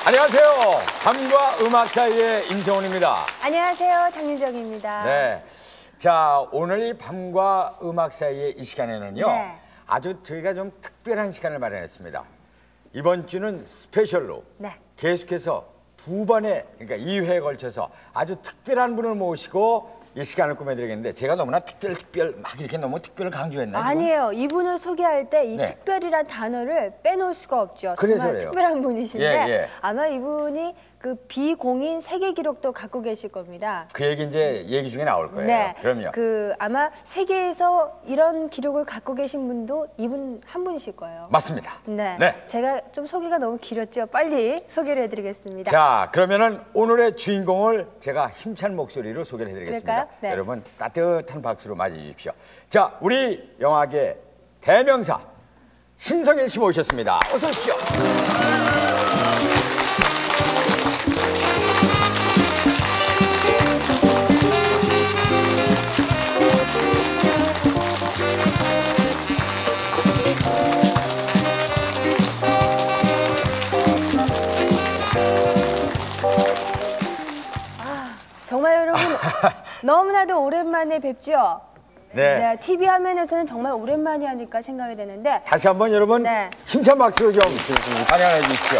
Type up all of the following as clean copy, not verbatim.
안녕하세요. 밤과 음악 사이의 임성훈입니다. 안녕하세요. 장윤정입니다. 네. 자, 오늘 이 밤과 음악 사이의 이 시간에는요. 네. 아주 저희가 좀 특별한 시간을 마련했습니다. 이번 주는 스페셜로 네. 계속해서 두 번에, 그러니까 2회에 걸쳐서 아주 특별한 분을 모시고 이 시간을 꾸며드리겠는데, 제가 너무나 특별 막 이렇게 너무 특별을 강조했나요? 아니에요. 이분을 소개할 때 이 네. 특별이란 단어를 빼놓을 수가 없죠. 그래서 정말 그래요. 특별한 분이신데 예. 아마 이분이 그 비공인 세계 기록도 갖고 계실 겁니다. 그 얘기 이제 얘기 중에 나올 거예요. 네. 그럼요. 그 아마 세계에서 이런 기록을 갖고 계신 분도 이분 한 분이실 거예요. 맞습니다. 네. 네. 제가 좀 소개가 너무 길었죠. 빨리 소개를 해드리겠습니다. 자, 그러면은 오늘의 주인공을 제가 힘찬 목소리로 소개를 해드리겠습니다. 그럴까요? 네. 여러분 따뜻한 박수로 맞이해 주십시오. 자, 우리 영화계 대명사 신성일 씨 모셨습니다. 어서 오십시오. 정말 여러분 너무나도 오랜만에 뵙죠? 네. TV 화면에서는 정말 오랜만에 하니까 생각이 되는데 다시 한번 여러분 네. 힘찬 박수로 좀 환영해 주십시오.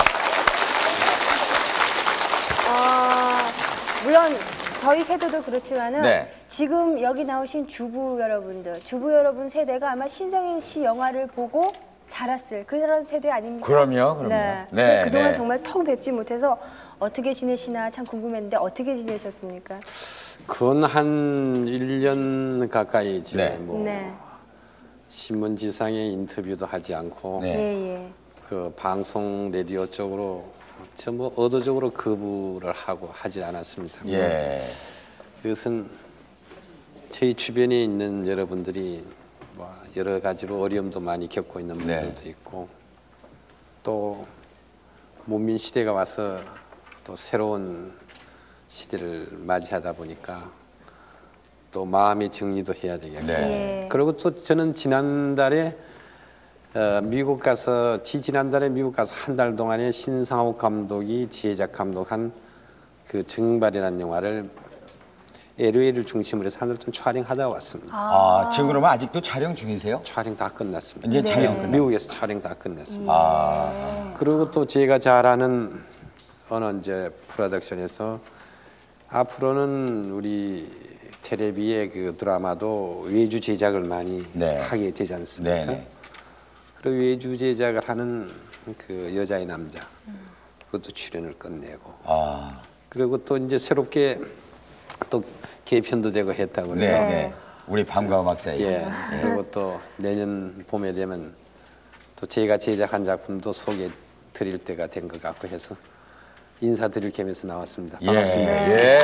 물론 저희 세대도 그렇지만은 네. 지금 여기 나오신 주부 여러분 세대가 아마 신성인 씨 영화를 보고 자랐을 그런 세대 아닙니까? 그럼요. 네. 네, 그동안 네. 정말 텅 뵙지 못해서 어떻게 지내시나 참 궁금했는데 어떻게 지내셨습니까? 그건 한 1년 가까이 이제 네. 뭐 네. 신문지상의 인터뷰도 하지 않고 네. 예. 그 방송 라디오 쪽으로 전부 의도적으로 거부를 하고 하지 않았습니다. 예. 이것은 저희 주변에 있는 여러분들이 뭐 여러 가지로 어려움도 많이 겪고 있는 분들도 있고 또 문민 시대가 와서 또 새로운 시대를 맞이하다 보니까 또 마음의 정리도 해야 되겠고 네. 그리고 또 저는 지난달에 지난달에 미국 가서 한 달 동안에 신상옥 감독이 지혜작 감독한 그 증발이라는 영화를 LA를 중심으로 해서 한 달 동안 촬영하다 왔습니다. 지금 그러면 아직도 촬영 중이세요? 촬영 다 끝났습니다. 이제 촬영 끝났 미국에서 촬영 다 끝냈습니다. 그리고 또 제가 잘 아는 어느 이제 프로덕션에서 앞으로는 우리 텔레비의 그 드라마도 외주 제작을 많이 네. 하게 되지 않습니까? 네. 그리고 외주 제작을 하는 그 여자의 남자 그것도 출연을 끝내고 그리고 또 이제 새롭게 또 개편도 되고 했다고 그래서 네. 우리 밤과 음악 사이. 예. 그리고 또 내년 봄에 되면 또 제가 제작한 작품도 소개 드릴 때가 된 것 같고 해서 인사드릴 겸해서 나왔습니다. 반갑습니다. 예.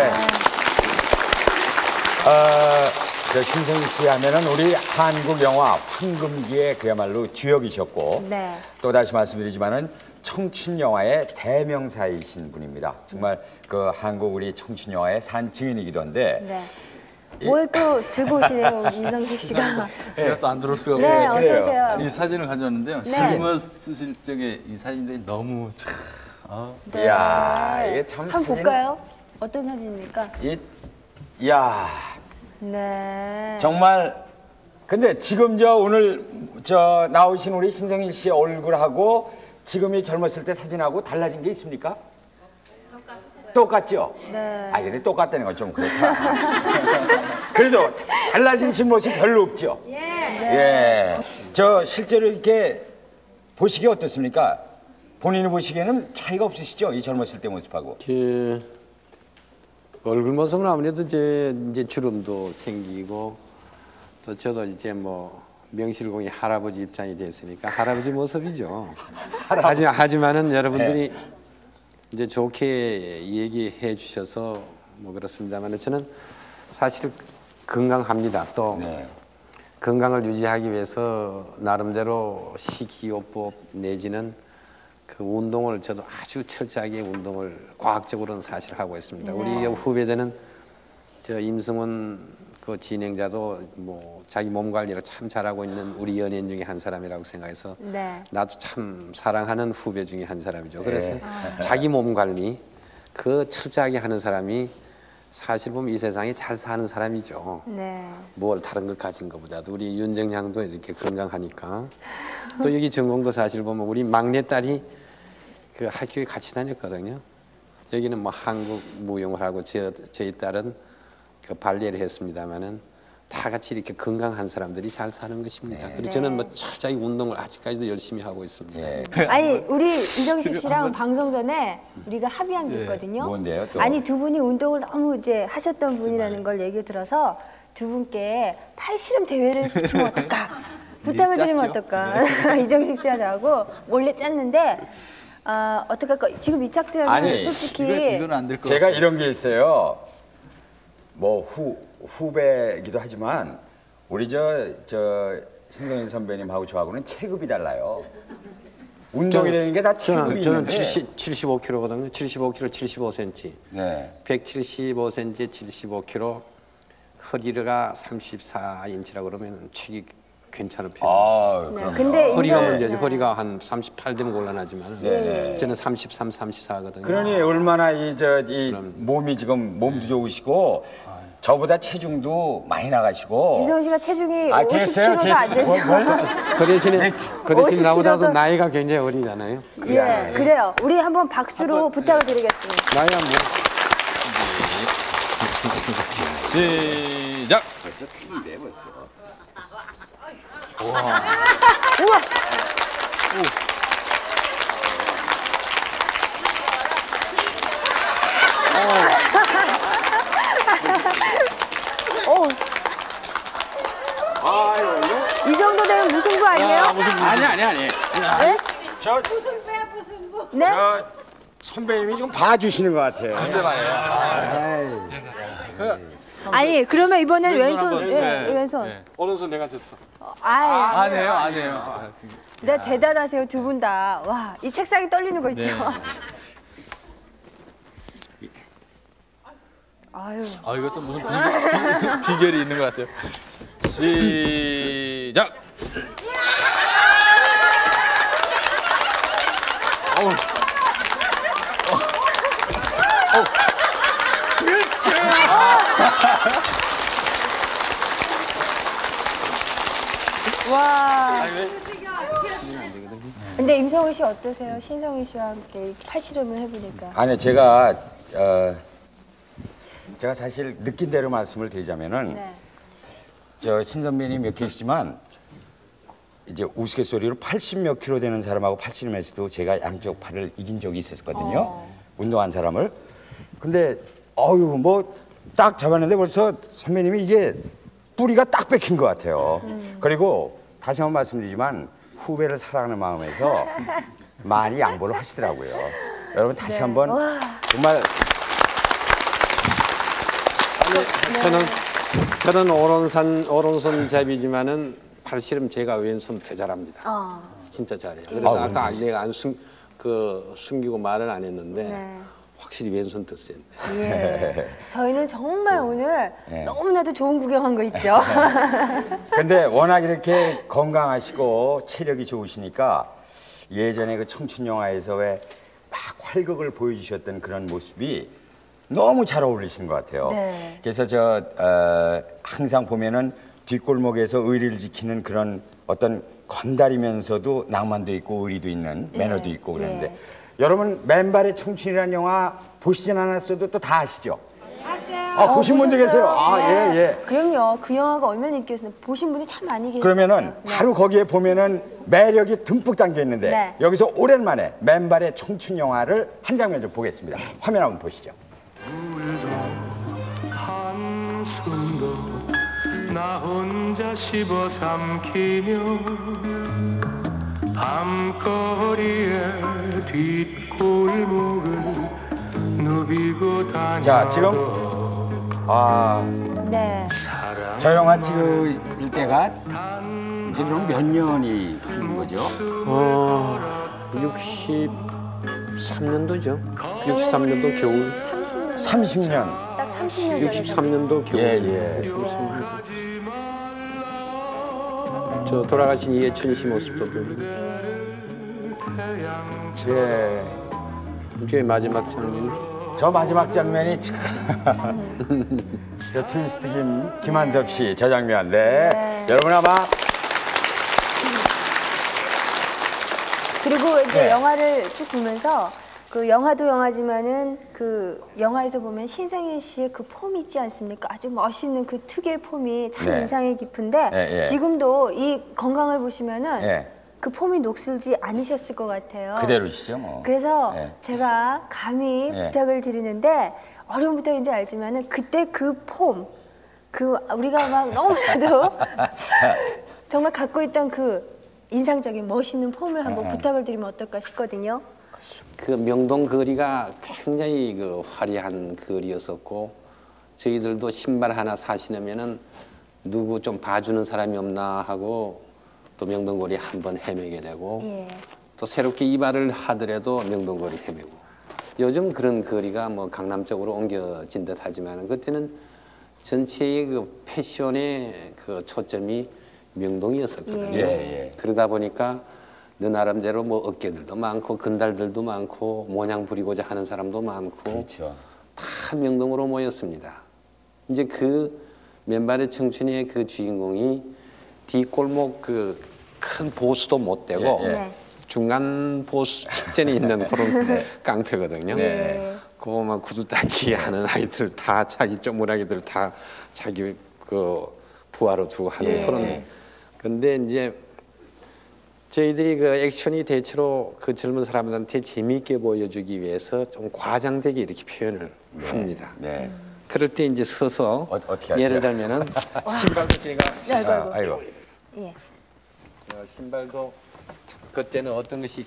저 신성일 씨 하면은 우리 한국 영화 황금기의 그야말로 주역이셨고 네. 또 다시 말씀드리지만은 청춘 영화의 대명사이신 분입니다. 정말 그 한국 우리 청춘 영화의 산 증인이기도 한데 네. 뭘 또 들고 오시네요, 이성식 씨가. 제가 또 안 들을 수가 네, 없어요. 어서 오세요. 이 사진을 가져왔는데요. 네. 사진을 쓰실 적에 이 사진들이 너무 참 네. 이야, 이게 참 한번 사진- 볼까요? 어떤 사진입니까? 이야 네. 정말 근데 지금 저 오늘 저 나오신 우리 신성일 씨 얼굴하고 지금이 젊었을 때 사진하고 달라진 게 있습니까? 똑같죠? 네. 근데 똑같다는 건 좀 그렇다. 그래도 달라진 모습 별로 없죠? 예. 저 실제로 이렇게 보시기에 어떻습니까? 본인이 보시기에는 차이가 없으시죠? 이 젊었을 때 모습하고. 그 얼굴 모습은 아무래도 이제 주름도 생기고 또 저도 이제 뭐 명실공히 할아버지 입장이 됐으니까 할아버지 모습이죠. 하지만은 여러분들이 이제 좋게 얘기해 주셔서 뭐 그렇습니다만 저는 사실 건강합니다. 또 건강을 유지하기 위해서 나름대로 식이요법 내지는 그 운동을 저도 아주 철저하게 운동을 과학적으로는 사실 하고 있습니다. 우리 후배들은 저 임승원 그 진행자도 뭐 자기 몸 관리를 참 잘하고 있는 우리 연예인 중에 한 사람이라고 생각해서 네. 나도 참 사랑하는 후배 중에 한 사람이죠. 그래서 자기 몸 관리 그 철저하게 하는 사람이 사실 보면 이 세상에 잘 사는 사람이죠. 네. 뭘 다른 것 가진 것보다도 우리 윤정양도 이렇게 건강하니까 또 여기 전공도 사실 보면 우리 막내딸이 그 학교에 같이 다녔거든요. 여기는 뭐 한국 무용을 하고 저희 딸은 그 발레를 했습니다마는 다 같이 이렇게 건강한 사람들이 잘 사는 것입니다. 그래서 저는 뭐 철저히 운동을 아직까지도 열심히 하고 있습니다. 아니 우리 이정식 씨랑 방송 전에 우리가 합의한 게 있거든요. 뭔데요, 또? 아니 두 분이 운동을 너무 이제 하셨던 분이라는 걸 얘기 들어서 두 분께 팔씨름 대회를 시키면 어떨까? 부탁을 드리면 짰죠? 어떨까? 이정식 씨와 저하고 몰래 짰는데 어떡할까? 지금 이착되면 아니, 솔직히 이건 안 될 것 제가 같아요. 이런 게 있어요. 뭐 후배이기도 하지만 우리 저 신동현 선배님하고 저하고는 체급이 달라요. 운동이라는 게 다 체급이 저는 있는데. 75kg거든요. 75kg, 75cm. 네. 175cm, 75kg. 허리가 34인치라 그러면 체기 괜찮은 편이에요. 아, 네, 그럼. 근데 허리가 인정- 문제죠. 네. 허리가 한 38 되면 곤란하지만 네. 저는 33, 34거든요. 그러니 얼마나 이 몸이 지금 몸도 좋으시고 저보다 체중도 많이 나가시고. 임성훈 씨가 체중이 아, 됐어요, 50kg가 안 됐어요. 되죠. 그 대신에 50kg 나보다도 도- 나이가 굉장히 어리잖아요. 예, 그래요. 우리 한번 박수로 부탁을 드리겠습니다. 나이가 뭐 시작. 벌써 틀린데 벌써. 우와. 오. 이 정도 되면 무승부 아니에요? 아니. 네? 저 네? 선배님이 좀 봐주시는 것 같아요. 아니 그러면 이번엔 왼손, 한번, 예, 네. 왼손. 네. 오른손 내가 졌어. 아, 안 해요, 안 해요. 아, 지금. 네 대단하세요 두 분 다. 와, 이 책상이 떨리는 거 있죠? 네. 아유. 아, 이것도 무슨 비결이 있는 것 같아요. 시작. 와. 근데 임성훈 씨 어떠세요? 신성희 씨와 함께 팔씨름을 해보니까. 아니 제가 사실 느낀 대로 말씀을 드리자면은 네. 저 신선배님 몇 계시지만 이제 우스갯소리로 80몇 킬로 되는 사람하고 팔씨름에서도 제가 양쪽 팔을 이긴 적이 있었거든요. 운동한 사람을. 근데 어유 뭐 딱 잡았는데 벌써 선배님이 이게 뿌리가 딱 뺏긴 것 같아요. 그리고 다시 한번 말씀드리지만 후배를 사랑하는 마음에서 많이 양보를 하시더라고요. 여러분 다시 한번 정말 저는 오른손잡이지만은 팔씨름 제가 왼손 더 잘합니다. 진짜 잘해요. 그래서 아까 내가 숨기고 말은 안 했는데 네. 확실히 왼손 더 센데. 예. 저희는 정말 오늘 네. 너무나도 좋은 구경한 거 있죠? 근데 워낙 이렇게 건강하시고 체력이 좋으시니까 예전에 그 청춘 영화에서 왜 막 활극을 보여주셨던 그런 모습이 너무 잘 어울리시는 것 같아요. 네. 그래서 항상 보면은 뒷골목에서 의리를 지키는 그런 어떤 건달이면서도 낭만도 있고 의리도 있는 매너도 있고 그러는데 여러분 맨발의 청춘이라는 영화 보시진 않았어도 또 다 아시죠? 봤어요. 보신 분도 계세요. 예. 그럼요. 그 영화가 얼마나 인기였어요. 보신 분이 참 많이 계세요. 그러면은 바로 거기에 보면은 매력이 듬뿍 담겨 있는데 네. 여기서 오랜만에 맨발의 청춘 영화를 한 장면 좀 보겠습니다. 화면 한번 보시죠. 한숨도 나 혼자 씹어 삼키며 밤거리에 뒷골목을 누비고 다녀도 자, 지금 네. 저 영화 찍을 때가 이제 그럼 몇 년이 된 거죠? 63년도죠. 63년도 겨울. 30년. 30년. 딱 30년 전에 63년도 겨울. 예. 저 돌아가신 이해춘 씨 모습도 보이고. 예. 이게 마지막 장면. 저 마지막 장면이 참 진짜 트위스트긴 김한섭 씨 저 장면. 네. 여러분 아마 그리고 이제 네. 영화를 쭉 보면서 그 영화도 영화지만은 그 영화에서 보면 신성일 씨의 그 폼이 있지 않습니까? 아주 멋있는 그 특유의 폼이 참 네. 인상이 깊은데 예. 지금도 이 건강을 보시면은 예. 그 폼이 녹슬지 않으셨을 것 같아요. 그대로시죠 뭐. 그래서 예. 제가 감히 예. 부탁을 드리는데 어려운 부탁인지 알지만은 그때 그 폼, 그 우리가 막 너무나도 정말 갖고 있던 그 인상적인 멋있는 폼을 한번 부탁을 드리면 어떨까 싶거든요. 그 명동 거리가 굉장히 그 화려한 거리였었고 저희들도 신발 하나 사시려면은 누구 좀 봐주는 사람이 없나 하고 또 명동 거리 한번 헤매게 되고 예. 또 새롭게 이발을 하더라도 명동 거리 헤매고 요즘 그런 거리가 뭐 강남 쪽으로 옮겨진 듯 하지만 그때는 전체의 그 패션의 그 초점이 명동이었었거든요. 예. 그러다 보니까 너 나름대로 뭐 어깨들도 많고 근달들도 많고 모양 부리고자 하는 사람도 많고 그렇죠. 다 명동으로 모였습니다. 이제 그 맨발의 청춘의 그 주인공이 뒷골목 그 큰 보수도 못 되고 예. 네. 중간 보수 직전에 있는 그런 깡패거든요. 네. 그거 막 구두 닦기 하는 아이들 다 자기 쪼무라기들 다 자기 그 부하로 두고 하는 그런. 근데 이제 저희들이 그 액션이 대체로 그 젊은 사람들한테 재미있게 보여주기 위해서 좀 과장되게 이렇게 표현을 합니다. 네. 그럴 때 이제 서서 어떻게 하죠? 예를 들면은 신발도 제가 아이고. 예. 신발도 그때는 어떤 것이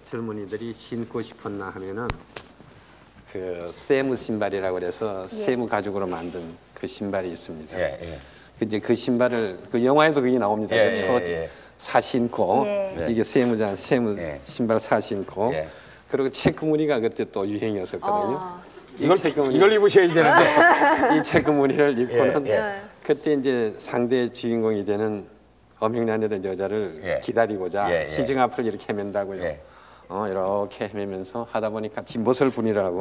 젊은이들이 신고 싶었나 하면은 그 세무 신발이라고 그래서 세무 가죽으로 만든 그 신발이 있습니다. 예. 이제 그 신발을 그 영화에도 그게 나옵니다. 예, 그 첫 예. 사신고 예. 이게 세무잖아. 세무 예. 신발 사신고 예. 그리고 체크 무늬가 그때 또 유행이었었거든요. 이 체크 무늬 이걸 입으셔야지 되는데. 이 체크 무늬를 입고는 예. 그때 이제 상대 주인공이 되는 엄형난이라는 여자를 예. 기다리고자 예. 시정 앞을 이렇게 헤맨다고요. 예. 이렇게 헤매면서 하다 보니까 짐벗을 분이라고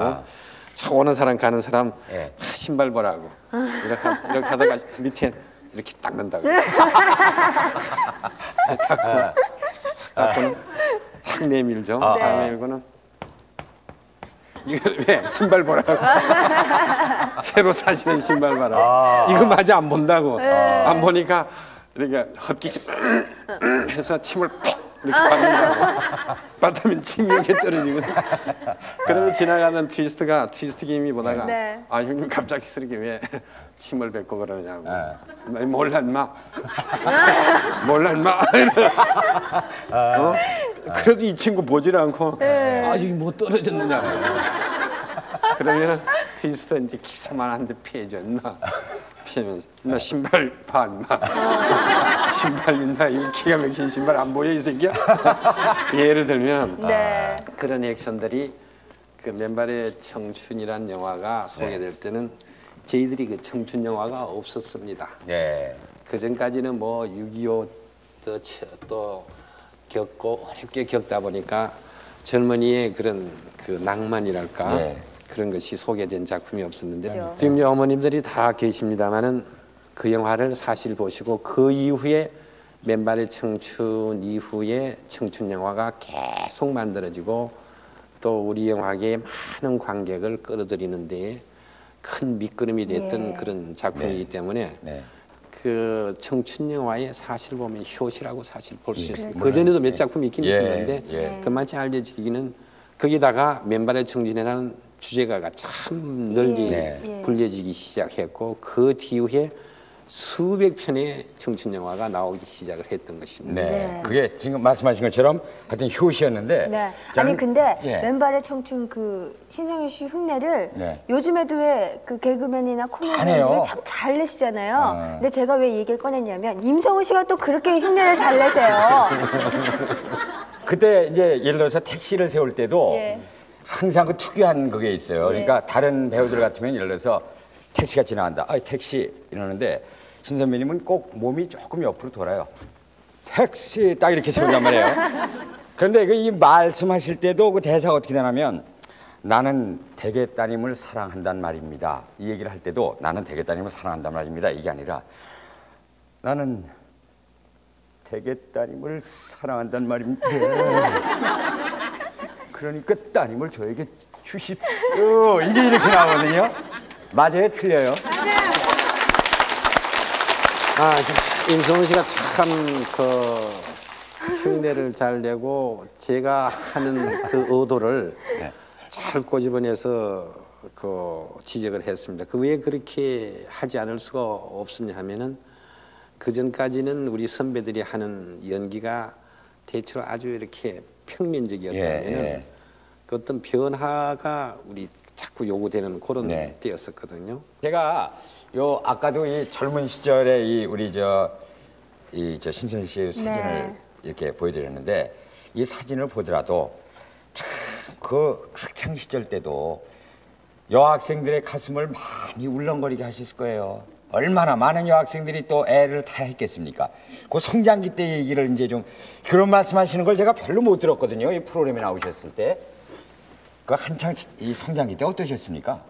차 오는 사람 가는 사람 예. 다 신발 보라고 이렇게 하다가 밑에 이렇게 닦는다고. 닦고는 탁 내밀죠. 탁 내밀고는 이거 왜 신발 보라고 새로 사시는 신발 봐라. 이거 마저 안 본다고. 안 보니까 그러니까 헛기침 해서 침을 푹 이렇게 받는다고. 받으면 침이 이렇게 떨어지거든. 그러면 지나가는 트위스트 김이 보다가 네. 아 형님 갑자기 쓰게 왜 침을 뱉고 그러냐고. 몰라 인마. 몰라 인마. 그래도 이 친구 보질 않고 아 여기 뭐 떨어졌느냐고. 그러면은 트위스트 이제 기사만 한 대 피해줘 인마. 피하면서 나 신발 봐 인마. 신발 인마 이 기가 막힌 신발 안 보여 이 새끼야. 예를 들면 네. 그런 액션들이 그 맨발의 청춘이란 영화가 소개될 때는 저희들이 그 청춘 영화가 없었습니다. 네. 그 전까지는 뭐 6.25 또 겪고 어렵게 겪다 보니까 젊은이의 그런 그 낭만이랄까 네. 그런 것이 소개된 작품이 없었는데 그렇죠. 지금 어머님들이 다 계십니다만은 그 영화를 사실 보시고 그 이후에 맨발의 청춘 이후에 청춘 영화가 계속 만들어지고 또 우리 영화계에 많은 관객을 끌어들이는 데에 큰 밑거름이 됐던 그런 작품이기 때문에 네. 그 청춘 영화에 사실 보면 효시라고 사실 볼 수 있습니다. 그 전에도 몇 작품이 있긴 있었는데 그만치 알려지기는 거기다가 맨발의 청춘이라는 주제가가 참 널리 불려지기 시작했고 그 뒤에 수백 편의 청춘 영화가 나오기 시작을 했던 것입니다. 네. 그게 지금 말씀하신 것처럼 하여튼 효시였는데. 네. 저는- 아니 근데 예. 맨발의 청춘 그 신성일 씨 흉내를 네. 요즘에도 왜 그 개그맨이나 잘해요. 코미디언들이 참 잘 내시잖아요. 근데 제가 왜 이 얘기를 꺼냈냐면 임성우 씨가 또 그렇게 흉내를 잘 내세요. 그때 이제 예를 들어서 택시를 세울 때도 예. 항상 그 특유한 그게 있어요. 그러니까 다른 배우들 같으면 예를 들어서 택시가 지나간다. 아, 택시 이러는데 신 선배님은 꼭 몸이 조금 옆으로 돌아요. 택시 딱 이렇게 세운단 말이에요. 그런데 그 이 말씀하실 때도 그 대사가 어떻게 되냐면 나는 대개 따님을 사랑한단 말입니다. 이 얘기를 할 때도 나는 대개 따님을 사랑한단 말입니다. 이게 아니라 나는 대개 따님을 사랑한단 말입니다. 그러니까 따님을 저에게 주십시오. 이제 이렇게 나오거든요. 맞아요? 틀려요? 아, 임성훈 씨가 참 흉내를 잘 내고 제가 하는 그 의도를 잘 꼬집어내서 지적을 했습니다. 그 왜 그렇게 하지 않을 수가 없었냐 하면은 그 전까지는 우리 선배들이 하는 연기가 대체로 아주 이렇게 평면적이었다면은 그 어떤 변화가 우리 자꾸 요구되는 그런 때였었거든요. 제가 요 아까도 이 젊은 시절에 이 우리 저 신선 씨의 사진을 이렇게 보여드렸는데 이 사진을 보더라도 참 그 학창 시절 때도 여학생들의 가슴을 많이 울렁거리게 하셨을 거예요. 얼마나 많은 여학생들이 또 애를 다 했겠습니까? 그 성장기 때 얘기를 이제 좀 그런 말씀하시는 걸 제가 별로 못 들었거든요. 이 프로그램에 나오셨을 때. 그 한창 이 성장기 때 어떠셨습니까?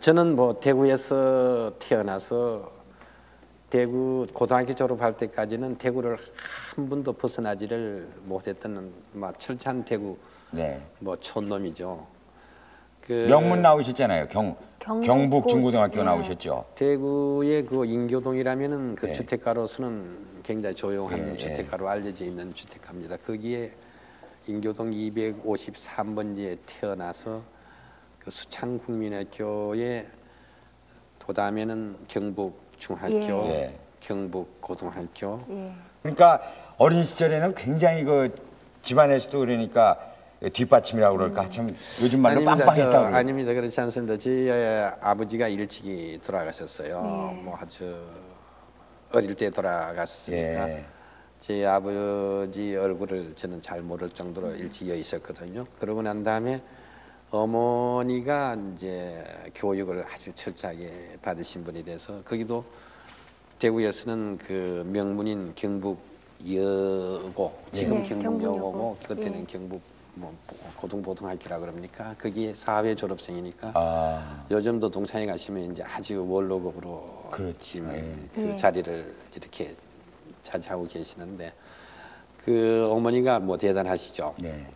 저는 뭐 대구에서 태어나서 대구 고등학교 졸업할 때까지는 대구를 한 번도 벗어나지를 못했던 막 철찬 대구 뭐 촌놈이죠. 그 명문 나오셨잖아요. 경북 중고등학교 나오셨죠. 대구의 그 인교동이라면은 그 주택가로서는 굉장히 조용한 주택가로 알려져 있는 주택가입니다. 거기에 인교동 253번지에 태어나서 그 수창국민학교에 그다음에는 경북중학교, 경북고등학교. 그러니까 어린 시절에는 굉장히 그 집안에서도 그러니까 뒷받침이라고 그럴까 참 요즘 말로 빵빵했다고. 아닙니다. 그렇지 않습니다. 제 아버지가 일찍이 돌아가셨어요. 뭐 아주 어릴 때 돌아갔으니까 제 아버지 얼굴을 저는 잘 모를 정도로 일찍 여 있었거든요. 그러고 난 다음에 어머니가 이제 교육을 아주 철저하게 받으신 분이 돼서 거기도 대구에서는 그 명문인 경북여고 지금 경북여고고 그때는 경북 뭐 고등학교라 그럽니까? 거기에 사회 졸업생이니까 요즘도 동창회 가시면 이제 아주 원로급으로 그 자리를 이렇게 차지하고 계시는데 그 어머니가 뭐 대단하시죠.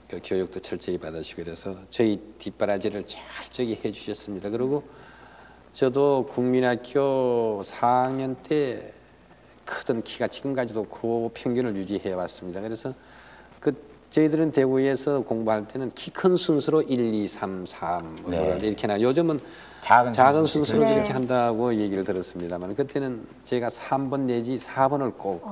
그 교육도 철저히 받으시고 그래서 저희 뒷바라지를 철저히 해주셨습니다. 그리고 저도 국민학교 4학년 때 크던 키가 지금까지도 그 평균을 유지해 왔습니다. 그래서 그 저희들은 대구에서 공부할 때는 키 큰 순서로 1, 2, 3, 4 이렇게 나 요즘은 작은 순서로 이렇게 한다고 얘기를 들었습니다만 그때는 제가 3번 내지 4번을 꼭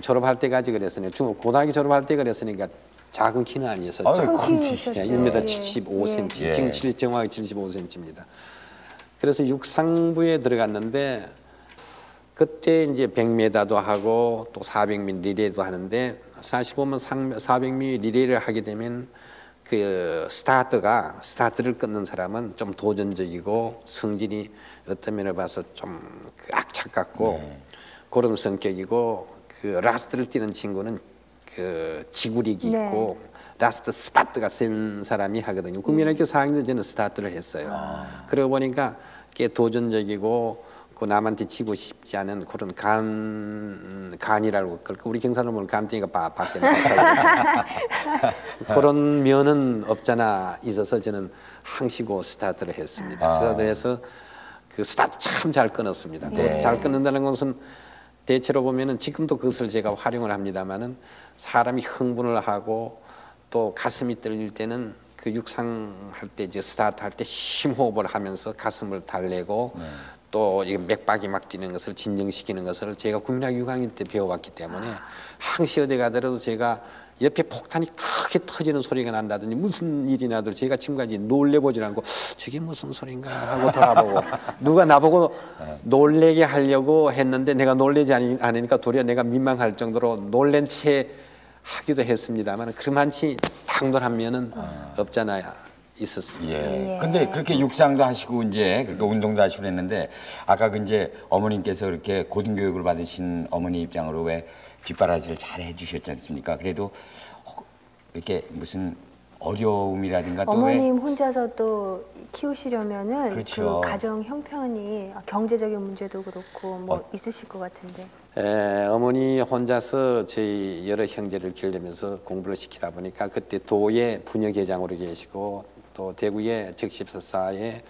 졸업할 때까지 그랬으니 고등학교 졸업할 때 그랬으니까 작은 키는 아니었었죠. 1m 75cm, 지금 정확히 75cm입니다. 그래서 육상부에 들어갔는데 그때 이제 100m도 하고 또 400m 리레이도 하는데 사실 보면 400m 리레이를 하게 되면 그 스타트를 끊는 사람은 좀 도전적이고 성질이 어떤 면을 봐서 좀 악착 같고 그런 성격이고 그 라스트를 뛰는 친구는 그 지구력이 있고 라스트 스파트가 센 사람이 하거든요. 국민학교 4학년 때 저는 스타트를 했어요. 그러고 보니까 꽤 도전적이고 그 남한테 지고 싶지 않은 그런 간이라고 그럴까 우리 경상도 보면 간땡이가 밖에 나가고 그런 면은 없잖아 있어서 저는 항시고 스타트를 했습니다. 스타트를 해서 그 스타트 참 잘 끊었습니다. 잘 끊는다는 것은 대체로 보면은 지금도 그것을 제가 활용을 합니다만은 사람이 흥분을 하고 또 가슴이 떨릴 때는 그 육상할 때 이제 스타트 할 때 심호흡을 하면서 가슴을 달래고 또 이 맥박이 막 뛰는 것을 진정시키는 것을 제가 국민학교 6학년 때 배워왔기 때문에 항시 어디 가더라도 제가 옆에 폭탄이 크게 터지는 소리가 난다든지 무슨 일이 나도 제가 지금까지 놀래보질 않고 저게 무슨 소린가 하고 돌아보고 누가 나보고 놀래게 하려고 했는데 내가 놀래지 않으니까 도리어 내가 민망할 정도로 놀란 채 하기도 했습니다만 그만치 당돌한 면은 없잖아요. 있었습니다. 예. 근데 그렇게 육상도 하시고 이제 그러니까 운동도 하시고 그랬는데 아까 그 이제 어머님께서 그렇게 고등교육을 받으신 어머니 입장으로 왜 뒷바라지를 잘 해주셨지 않습니까? 그래도 이렇게 무슨 어려움이라든가 또 어머님 혼자서 또 키우시려면은 그렇죠. 그 가정 형편이 경제적인 문제도 그렇고 뭐 있으실 것 같은데. 어머니 혼자서 저희 여러 형제를 기르면서 공부를 시키다 보니까 그때 도의 부녀회장으로 계시고 또 대구의 적십사사의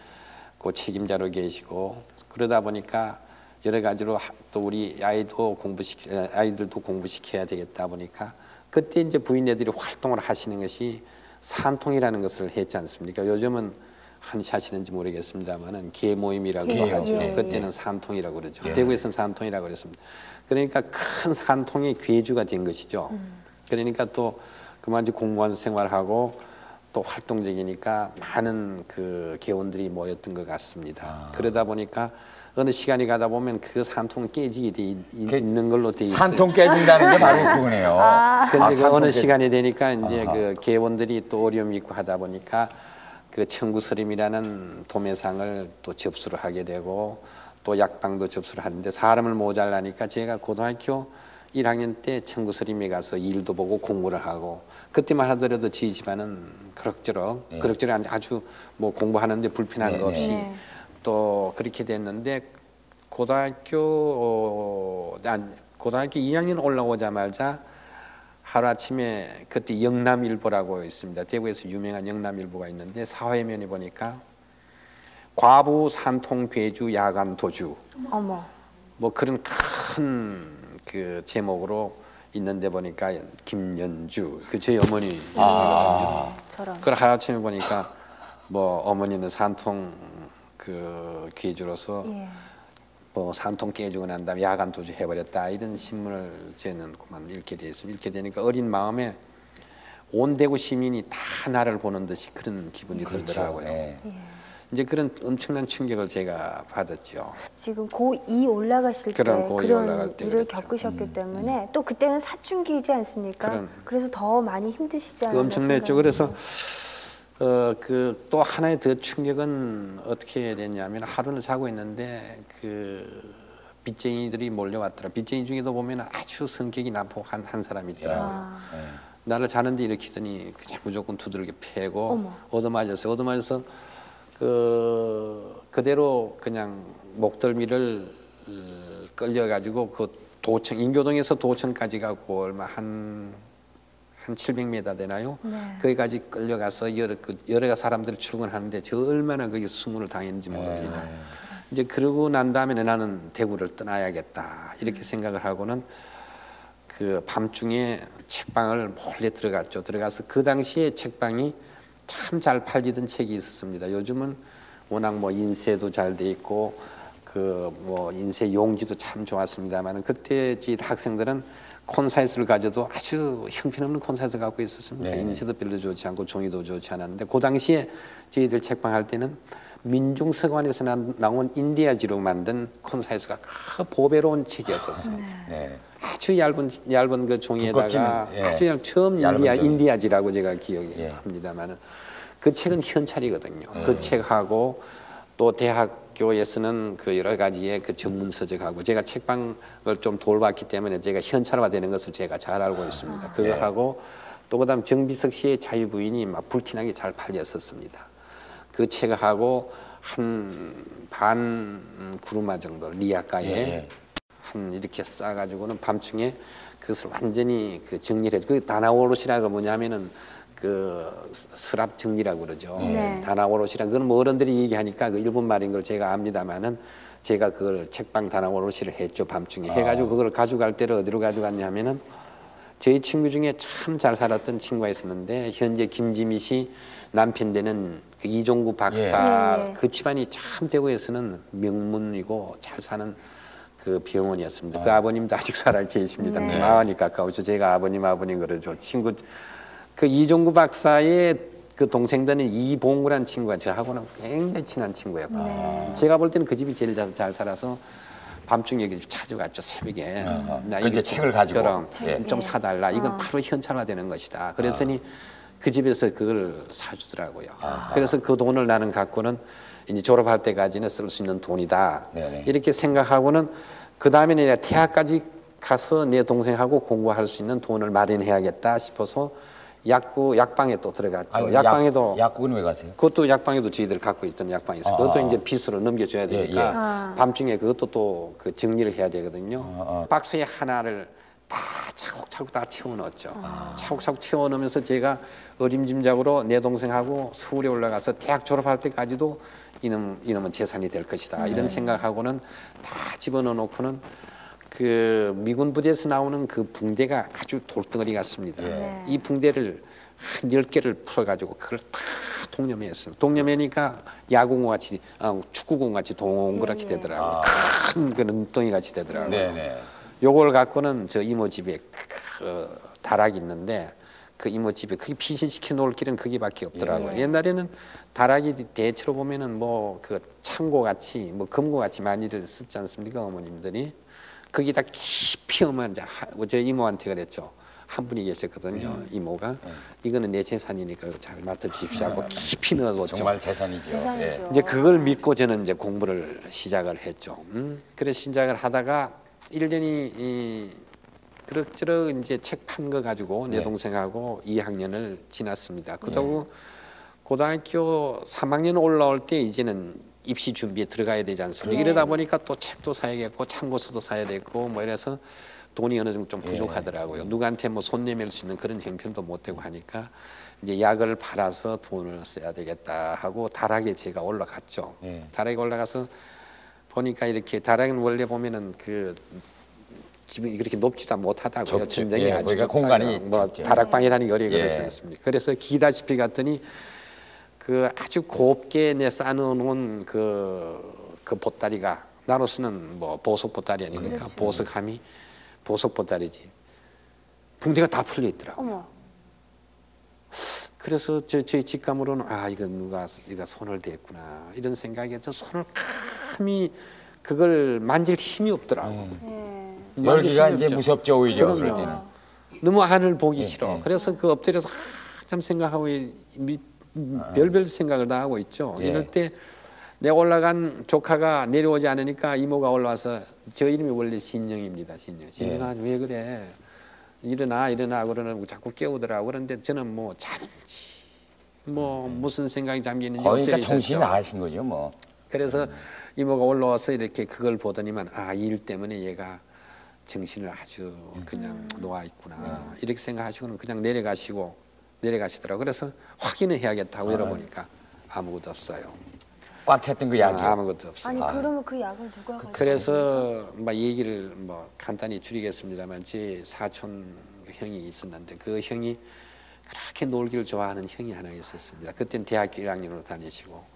그 책임자로 계시고 그러다 보니까 여러 가지로 또 우리 아이들도 공부시켜야 되겠다 보니까 그때 이제 부인네들이 활동을 하시는 것이 산통이라는 것을 했지 않습니까? 요즘은 하시는지 모르겠습니다만은 개 모임이라고 하죠. 예, 그때는 산통이라고 그러죠. 대구에서는 산통이라고 그랬습니다. 그러니까 큰 산통의 괴주가 된 것이죠. 그러니까 또 그만 이제 공무원 생활하고 또 활동적이니까 많은 그 개원들이 모였던 것 같습니다. 그러다 보니까 어느 시간이 가다 보면 그 산통 깨지게 있는 걸로 돼 있어요. 산통 깨진다는 게 바로 그거네요. 근데 그 어느 시간이 되니까 이제 그 개원들이 또 어려움이 있고 하다 보니까 그 청구스님이라는 도매상을 또 접수를 하게 되고 또 약방도 접수를 하는데 사람을 모자라니까 제가 고등학교 1학년 때 청구스님에 가서 일도 보고 공부를 하고 그때만 하더라도 저희 집안은 그럭저럭 아주 뭐 공부하는데 불편한 거 없이 또 그렇게 됐는데 고등학교 2학년 올라오자마자 하루아침에 그때 영남일보라고 있습니다. 대구에서 유명한 영남일보가 있는데 사회면에 보니까 과부 산통 괴주 야간 도주 어머. 뭐 그런 큰 그 제목으로 있는데 보니까 김연주 그 제 어머니 저런. 그걸 하루아침에 보니까 뭐 어머니는 산통 그 괴주로서 뭐 산통 깨지고 난 다음에 야간 도주 해버렸다 이런 신문을 저는 그만 읽게 됐습니다. 읽게 되니까 어린 마음에 온 대구 시민이 다 나를 보는 듯이 그런 기분이 들더라고요. 이제 그런 엄청난 충격을 제가 받았죠. 지금 고2 올라가실 때 그런 고2 그런 올라갈 때 일을 그랬죠. 겪으셨기 때문에 또 그때는 사춘기이지 않습니까? 그래서 더 많이 힘드시지 않았나 엄청났죠. 생각이 그래서 그 또 하나의 더 충격은 어떻게 됐냐면 하루는 자고 있는데 그 빚쟁이들이 몰려왔더라. 빚쟁이 중에도 보면 아주 성격이 난폭한 한 사람이 있더라고요. 나를 자는데 일으키더니 그냥 무조건 두들겨 패고 얻어맞아서 그대로 그냥 목덜미를 끌려가지고 그 도청 인교동에서 도청까지 가고 얼마 한 700m 되나요? 거기까지 끌려가서 여러 사람들이 출근하는데 저 얼마나 거기서 수문을 당했는지 모릅니다. 이제 그러고 난 다음에 나는 대구를 떠나야겠다 이렇게 생각을 하고는 그 밤중에 책방을 몰래 들어갔죠. 들어가서 그 당시에 책방이 참 잘 팔리던 책이 있었습니다. 요즘은 워낙 뭐 인쇄도 잘 돼 있고 그 뭐 인쇄 용지도 참 좋았습니다만 그때 저희 학생들은 콘사이트를 가져도 아주 형편없는 콘사이트를 갖고 있었습니다. 인쇄도 별로 좋지 않고 종이도 좋지 않았는데 그 당시에 저희들 책방 할 때는 민중서관에서 나온 인디아지로 만든 콘사이트가 그 보배로운 책이었었습니다. 아주 얇은 그 종이에다가 아주 처음 인디아지라고 제가 기억이 합니다만은 그 책은 현찰이거든요. 그 책하고 또 대학교에서는 그 여러 가지의 그 전문 서적하고 제가 책방을 좀 돌봤기 때문에 제가 현찰화되는 것을 제가 잘 알고 있습니다. 그거 하고 또 그다음 정비석 씨의 자유부인이 막 불티나게 잘 팔렸었습니다. 그 책하고 한 반 구루마 정도 리아가에 한 이렇게 싸가지고는 밤중에 그것을 완전히 그 정리를 해서 그 다나오롯이라고 뭐냐면은 그 서랍 정리라고 그러죠. 다나오롯이라 그건 뭐 어른들이 얘기하니까 그 일본 말인 걸 제가 압니다만은 제가 그걸 책방 다나오롯이를 했죠. 밤중에 해가지고 그걸 가져갈 때를 어디로 가져갔냐면은 저희 친구 중에 참 잘 살았던 친구가 있었는데 현재 김지미 씨 남편 되는 그 이종구 박사 그 집안이 참 대구에서는 명문이고 잘 사는 그 병원이었습니다. 그 아버님도 아직 살아 계십니다. 마흔이 가까우죠. 제가 아버님 그러죠. 친구 그 이종구 박사의 그 동생들은 이봉구라는 친구가 저하고는 굉장히 친한 친구였고 제가 볼 때는 그 집이 제일 잘 살아서 밤중에 여기 찾아갔죠. 새벽에. 나 이제 책을 가지고 좀 사달라. 이건 바로 현찰화되는 것이다. 그랬더니 그 집에서 그걸 사주더라고요. 그래서 그 돈을 나는 갖고는 이제 졸업할 때까지는 쓸 수 있는 돈이다. 네네. 이렇게 생각하고는 그 다음에 내가 대학까지 가서 내 동생하고 공부할 수 있는 돈을 마련해야겠다 싶어서 약방에 또 들어갔죠. 아니, 약방에도 약국은 왜 가세요? 그것도 약방에도 저희들 갖고 있던 약방이 있어요. 그것도 이제 빚으로 넘겨줘야 되니까 밤중에 그것도 또 그 정리를 해야 되거든요. 박스에 하나를 다 차곡차곡 다 채워넣었죠. 차곡차곡 채워넣으면서 제가 어림짐작으로 내 동생하고 서울에 올라가서 대학 졸업할 때까지도 이놈은 재산이 될 것이다. 이런 생각하고는 다 집어넣어 놓고는 그 미군 부대에서 나오는 그 붕대가 아주 돌덩어리 같습니다. 이 붕대를 한 10개를 풀어가지고 그걸 다 동여매했어요. 동여매니까 야구공 같이, 축구공 같이 동그랗게 되더라고요. 큰 그 눈덩이 같이 되더라고요. 네네. 요걸 갖고는 저 이모 집에 그 다락이 있는데 그 이모 집에 그게 피신시켜 놓을 길은 거기밖에 없더라고요. 옛날에는 다락이 대체로 보면은 뭐 그 창고 같이 뭐 금고 같이 많이들 쓰지 않습니까 어머님들이. 거기다 깊이 오면 저 이모한테 그랬죠. 한 분이 계셨거든요. 이모가 이거는 내 재산이니까 잘 맡아주십시오 하고 깊이 넣어뒀죠. 정말 재산이죠. 재산이죠. 이제 그걸 믿고 저는 이제 공부를 시작을 했죠. 그래서 시작을 하다가 1년이 그럭저럭 이제 책 판 거 가지고 내 동생하고 2학년을 지났습니다. 그러고 고등학교 3학년 올라올 때 이제는 입시 준비에 들어가야 되지 않습니까? 이러다 보니까 또 책도 사야겠고 참고서도 사야 되고 뭐 이래서 돈이 어느 정도 좀 부족하더라고요. 누구한테 뭐 손 내밀 수 있는 그런 형편도 못 되고 하니까 이제 약을 팔아서 돈을 써야 되겠다 하고 다락에 제가 올라갔죠. 다락에 올라가서 보니까 이렇게 다락은 원래 보면은 그 집이 그렇게 높지도 못하다고요. 천장이 아주 거기가 좁다고요. 공간이 뭐 좁죠. 다락방이라는 게 그러지 않습니까? 그래서 기다시피 갔더니 그 아주 곱게 내 쌓아놓은 그 보따리가 나로서는 뭐 보석 보따리 아닙니까? 보석함이 보석 보따리지. 붕대가 다 풀려 있더라고요. 어머. 그래서 저희 직감으로는 이거 누가 손을 댔구나 이런 생각에서 손을 감히 그걸 만질 힘이 없더라고. 열기가 이제 무섭죠 오히려 그럴 때는. 너무 하늘 보기 싫어. 그래서 그 엎드려서 한참 생각하고 별별 생각을 다 하고 있죠. 이럴 때 내가 올라간 조카가 내려오지 않으니까 이모가 올라와서 저 이름이 원래 신영입니다. 신영아 왜 그래? 일어나 그러는 자꾸 깨우더라고. 그런데 저는 뭐 자는지 뭐 무슨 생각이 잠겨 있는지 그러니까 엎드려 정신이 있었죠. 나으신 거죠 뭐. 그래서 이모가 올라와서 이렇게 그걸 보더니만 이 일 때문에 얘가 정신을 아주 그냥 놓아 있구나 이렇게 생각하시고는 그냥 내려가시더라고. 그래서 확인을 해야겠다고 열어보니까 아무것도 없어요. 꽉 찼던 그 약이. 아무것도 없어요. 아니 그러면 그 약을 누가 가지고? 그래서 막 얘기를 뭐 간단히 줄이겠습니다만 제 사촌 형이 있었는데 그 형이 그렇게 놀기를 좋아하는 형이 하나 있었습니다. 그때는 대학교 1학년으로 다니시고.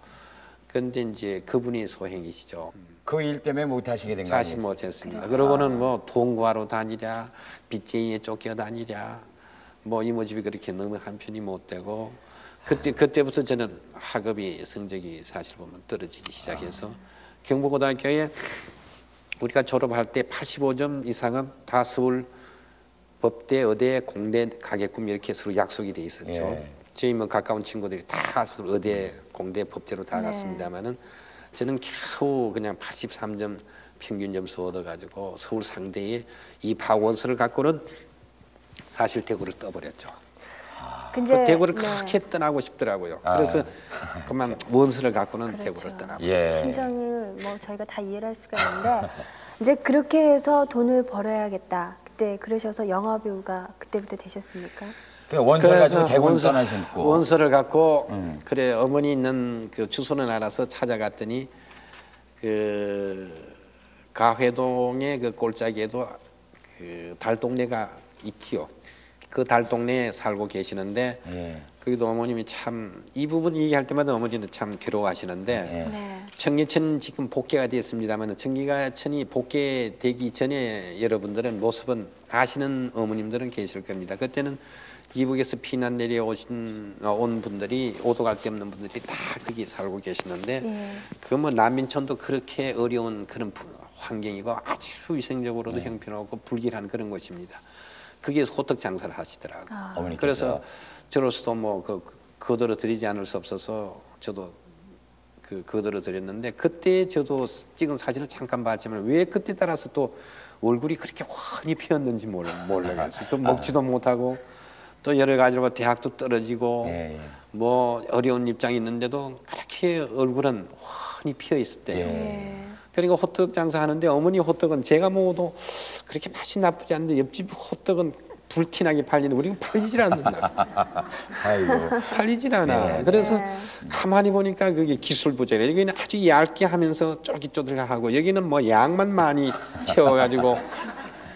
그런데 이제 그분이 소행이시죠. 그 일 때문에 못 하시게 된 거 사실 아니에요? 못했습니다. 그러고는 뭐 동구하러 다니랴, 빚쟁이에 쫓겨 다니랴, 뭐 이모 집이 그렇게 넉넉한 편이 못 되고 그때부터 저는 학업이 성적이 사실 보면 떨어지기 시작해서 경북고등학교에 우리가 졸업할 때 85점 이상은 다 서울 법대, 의대, 공대 가게끔 이렇게 서로 약속이 돼 있었죠. 저희 뭐 가까운 친구들이 다 서울 의대, 공대, 법대로 다 갔습니다만은 저는 겨우 그냥 83점 평균 점수 얻어가지고 서울 상대에 이 파원서를 갖고는 사실 대구를 떠버렸죠. 근데 그 대구를 그렇게 떠나고 싶더라고요. 그래서 그만 원서를 갖고는 대구를 떠나고. 심정을 뭐 저희가 다 이해를 할 수가 있는데 이제 그렇게 해서 돈을 벌어야겠다. 그때 그러셔서 영화 배우가 그때부터 되셨습니까? 그 원서를 가지고 대구를 떠나셨고. 원서를 갖고 그래 어머니 있는 그 주소는 알아서 찾아갔더니 그 가회동의 그 골짜기에도 그 달동네가 있지요. 그 달동네에 살고 계시는데 거기도 어머님이 참 이 부분 얘기할 때마다 어머니도 참 괴로워하시는데 청계천 지금 복개가 됐습니다만 청계천이 복개되기 전에 여러분들은 모습은 아시는 어머님들은 계실 겁니다. 그때는 이북에서 피난 내려오신 온 분들이 오도 갈 데 없는 분들이 다 거기 살고 계시는데 그 뭐 난민촌도 그렇게 어려운 그런 환경이고 아주 위생적으로도 형편없고 불길한 그런 곳입니다. 거기에서 호떡 장사를 하시더라고요. 어머니께서. 그래서 저로서도 뭐 거들어 드리지 않을 수 없어서 저도 거들어 드렸는데, 그때 저도 찍은 사진을 잠깐 봤지만 왜 그때 따라서 또 얼굴이 그렇게 환히 피었는지 몰라겠어요. 그 먹지도 못하고 또 여러 가지로 대학도 떨어지고 뭐 어려운 입장이 있는데도 그렇게 얼굴은 환히 피어 있을 때요. 그리고 호떡 장사하는데 어머니 호떡은 제가 먹어도 그렇게 맛이 나쁘지 않은데 옆집 호떡은 불티나게 팔리는, 우리가 팔리질 않는다. 아이고. 팔리질 않아. 그래서 가만히 보니까 그게 기술 부재래. 여기는 아주 얇게 하면서 쫄깃쫄깃하고 여기는 뭐 양만 많이 채워가지고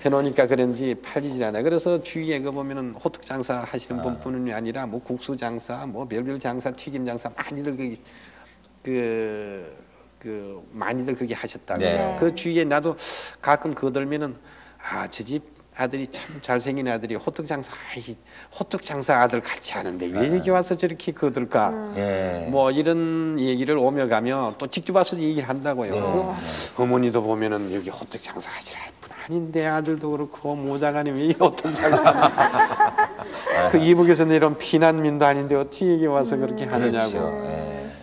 해놓으니까 그런지 팔리질 않아. 그래서 주위에 그 보면은 호떡 장사 하시는 분뿐이 아니라 뭐 국수 장사, 뭐 별별 장사, 튀김 장사 많이들 많이들 그게 하셨다고. 네. 그 주위에 나도 가끔 거들면은 저 집 아들이 참 잘생긴 아들이 호떡 장사 아들 같이 하는데 왜 여기 와서 저렇게 거들까? 뭐 이런 얘기를 오며 가며 또 직접 와서 얘기를 한다고요. 어머니도 보면은 여기 호떡 장사 하실 분 아닌데 아들도 그렇고 모자가니 왜 호떡 장사나? 그 이북에서 내려온 피난민도 아닌데 어찌 여기 와서 그렇게 하느냐고.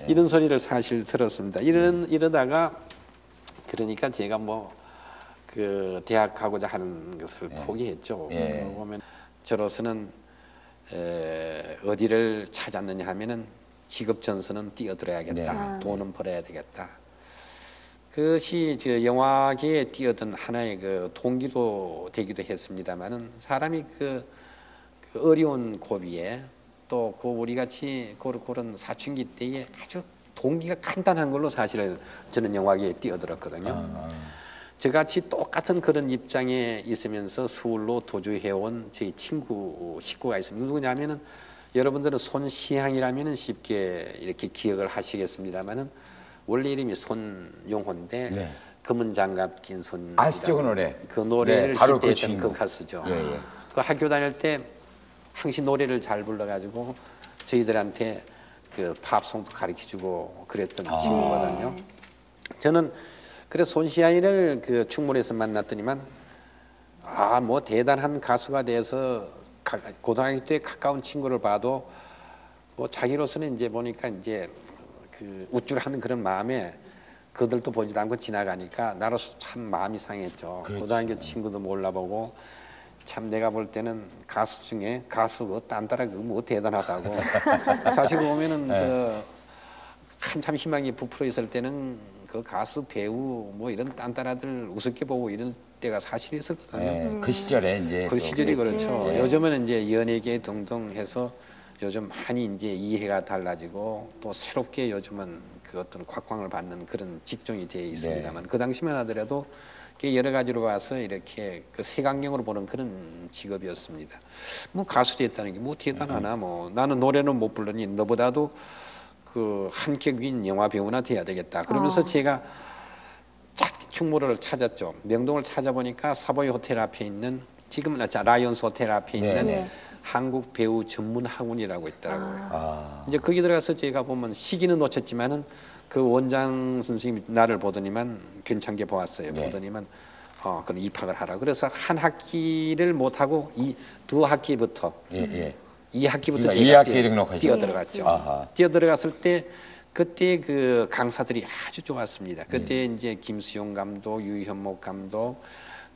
이런 소리를 사실 들었습니다. 이러다가 그러니까 제가 뭐 그 대학 가고자 하는 것을 포기했죠. 보면 저로서는 어디를 찾았느냐 하면은 직업 전선은 뛰어들어야겠다. 돈은 벌어야 되겠다. 그것이 저 영화계에 뛰어든 하나의 그 동기도 되기도 했습니다만은 사람이 그 어려운 고비에 또 그 우리 같이 그런 사춘기 때에 아주 동기가 간단한 걸로 사실은 저는 영화계에 뛰어들었거든요. 저같이 똑같은 그런 입장에 있으면서 서울로 도주해온 저희 식구가 있습니다. 누구냐면은 여러분들은 손시향이라면은 쉽게 이렇게 기억을 하시겠습니다만은 원래 이름이 손용호인데 검은 장갑 낀 손. 아시죠 그 노래? 그 노래를 바로 히트했던 그 가수죠. 그 학교 다닐 때 항시 노래를 잘 불러가지고 저희들한테 그 팝송도 가르쳐주고 그랬던 친구거든요. 저는 그래서 손시아이를 그 충무로에서 만났더니만 뭐 대단한 가수가 돼서 고등학교 때 가까운 친구를 봐도 뭐 자기로서는 이제 보니까 이제 그 우쭐하는 그런 마음에 그들도 보지도 않고 지나가니까 나로서 참 마음이 상했죠. 고등학교 친구도 몰라보고 참 내가 볼 때는 가수 중에 가수 딴따라 그거 뭐 대단하다고. 사실 보면은 저 한참 희망이 부풀어 있을 때는 그 가수 배우 뭐 이런 딴따라들 우습게 보고 이런 때가 사실 있었거든요. 그 시절에 이제 그 시절이 그렇죠. 요즘은 이제 연예계 등등 해서 요즘 많이 이제 이해가 달라지고 또 새롭게 요즘은 그 어떤 곽광을 받는 그런 직종이 되어 있습니다만 그 당시만 하더라도 여러 가지로 봐서 이렇게 그 색안경으로 보는 그런 직업이었습니다. 뭐 가수 됐다는 게 뭐 대단하나 뭐 나는 노래는 못 부르니 너보다도 그 한격 위인 영화 배우나 돼야 되겠다. 그러면서 제가 충무로를 찾았죠. 명동을 찾아보니까 사보이 호텔 앞에 있는 지금은 라이온스 호텔 앞에 있는 한국 배우 전문 학원이라고 있더라고요. 이제 거기 들어가서 제가 보면 시기는 놓쳤지만은 그 원장 선생님이 나를 보더니만 괜찮게 보았어요. 보더니만 그럼 입학을 하라. 그래서 한 학기를 못 하고 두 학기부터 2학기부터 제가 뛰어들어갔죠. 뛰어들어갔을 때 그때 그 강사들이 아주 좋았습니다. 그때 이제 김수용 감독, 유현목 감독,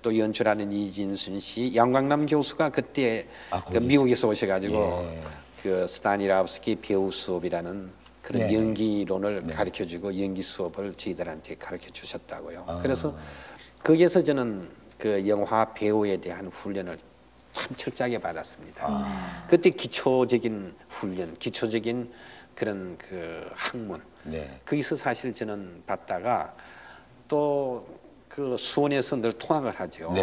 또 연출하는 이진순 씨, 양광남 교수가 그때 그 미국에서 오셔가지고 그 스타니라우스키 배우 수업이라는 그런 연기론을 가르쳐주고 연기 수업을 저희들한테 가르쳐 주셨다고요. 그래서 거기에서 저는 그 영화 배우에 대한 훈련을 참 철저하게 받았습니다. 그때 기초적인 훈련, 기초적인 그런 그 학문, 거기서 사실 저는 받다가 또 그 수원에서 늘 통학을 하죠.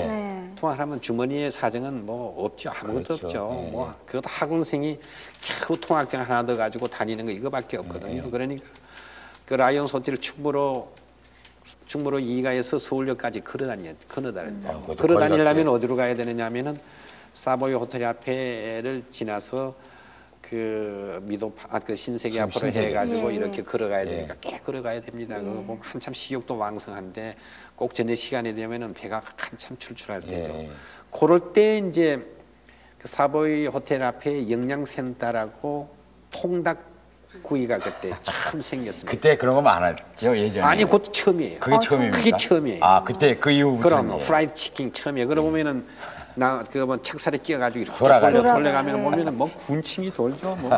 통학을 하면 주머니에 사정은 뭐 없죠. 아무것도 없죠. 뭐 그것도 학원생이 겨우 통학장 하나 더 가지고 다니는 거 이거밖에 없거든요. 그러니까 그 라이온스 호텔 충무로 2가에서 서울역까지 걸어 다니려면 어디로 가야 되느냐 하면은 사보이 호텔 앞에를 지나서 그 그 신세계 앞으로 해가지고 이렇게 걸어가야 되니까 꽤 걸어가야 됩니다. 그거 보면 한참 식욕도 왕성한데 꼭 저녁 시간이 되면은 배가 한참 출출할 때죠. 그럴 때 이제 그 사보이 호텔 앞에 영양센터라고 통닭구이가 그때 처음 생겼습니다. 그때 그런 거 많았죠 예전에. 아니 그것도 처음이에요. 그게 처음입니까? 그게 처음이에요. 아 그때 그 이후부터. 그럼 프라이드 치킨 처음이에요. 그러고 보면은 나 그 뭐 책살에 끼어가지고 이렇게 돌아가죠. 돌려가면 보면은 뭐 군침이 돌죠. 뭐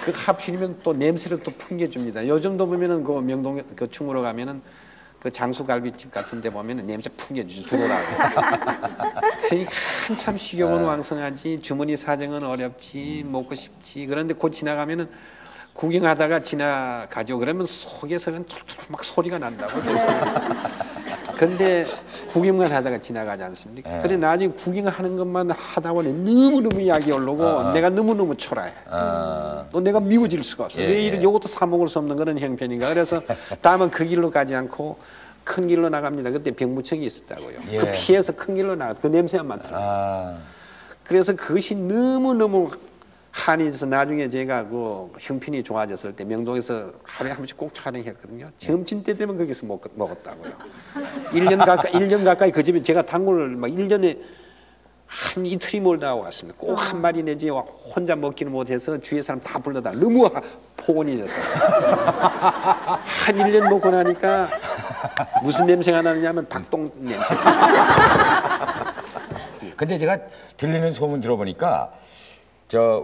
그 하필이면 또 냄새를 또 풍겨줍니다. 요즘도 보면은 그 명동 그 충무로 가면은 그 장수갈비집 같은데 보면은 냄새 풍겨주죠. 들어오라고. 그러니까 한참 식욕은 왕성하지 주머니 사정은 어렵지 먹고 싶지. 그런데 곧 지나가면은 구경하다가 지나가죠. 그러면 속에서는 쫄쫄 막 소리가 난다고. 근데 구경만 하다가 지나가지 않습니까? 그래 나중에 구경하는 것만 하다 보니 너무너무 약이 올라오고 내가 너무너무 초라해. 또 내가 미워질 수가 없어. 왜 이런 요것도 사 먹을 수 없는 그런 형편인가. 그래서 다음은 그 길로 가지 않고 큰 길로 나갑니다. 그때 병무청이 있었다고요. 그 피해서 큰 길로 나가. 그 냄새만 맡더라고요. 그래서 그것이 너무너무 한이 있어서 나중에 제가 그 형편이 좋아졌을 때 명동에서 하루에 한 번씩 꼭 촬영했거든요. 점심 때 되면 거기서 먹었다고요. 1년 가까이 그 집에 제가 단골을 막 1년에 한 이틀이 몰다 왔습니다. 꼭 한 마리 내지 혼자 먹기는 못해서 주위에 사람 다 불러다 너무 포근이 돼서 한 1년 먹고 나니까 무슨 냄새가 나느냐면 닭똥 냄새. 근데 제가 들리는 소문 들어보니까